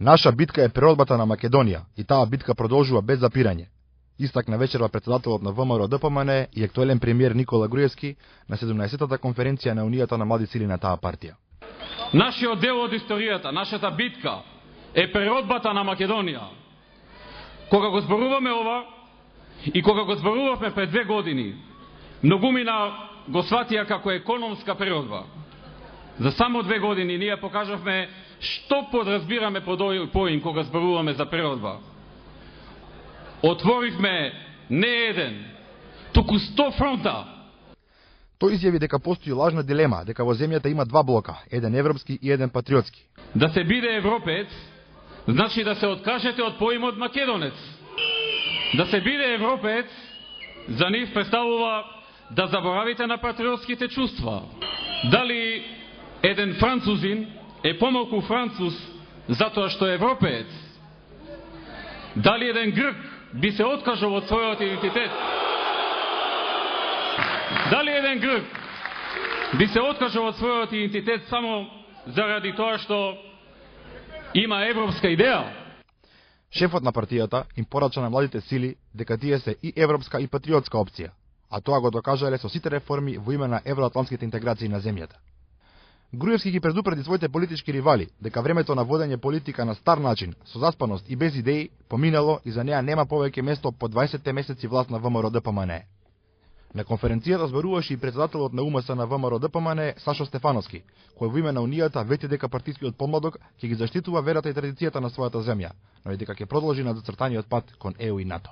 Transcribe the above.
Наша битка е преродбата на Македонија и таа битка продолжува без запирање. Истакна вечерва председателот на ВМРО-ДПМН и актуелен премиер Никола Груевски на 17-та конференција на Унијата на млади сили на таа партија. Нашиот дел од историјата, нашата битка е преродбата на Македонија. Кога го зборуваме ова и кога го зборувавме пред 2 години, многумина го сватија како економска преродба. За само 2 години ние покажавме што подразбираме под овој поим кога зборуваме за преродба. Отворивме не еден, туку 100 фронта. Тој изјави дека постои лажна дилема, дека во земјата има 2 блока, еден европски и еден патриотски. Да се биде европеец, значи да се откажете од поимот македонец. Да се биде европеец, за нив представува да заборавите на патриотските чувства. Дали еден французин е помалку француз затоа што е европеец? Дали еден грк би се откажал од својот идентитет? Дали еден грк би се откажал од својот идентитет само заради тоа што има европска идеја? Шефот на партијата им порача на младите сили дека тие се и европска и патриотска опција, а тоа го докажале со сите реформи во име на евроатлантските интеграции на земјата. Груевски ги предупреди своите политички ривали дека времето на водење политика на стар начин, со заспаност и без идеи, поминало и за неа нема повеќе место по 20 месеци власт на ВМРО-ДПМН. На конференцијата зборуваше и председателот на УМС на ВМРО-ДПМН Сашо Стефановски, кој во име на Унијата вети дека партискиот помладок ќе ги заштитува верата и традицијата на својата земја, но и дека ќе продолжи на зацртаниот пат кон ЕУ и НАТО.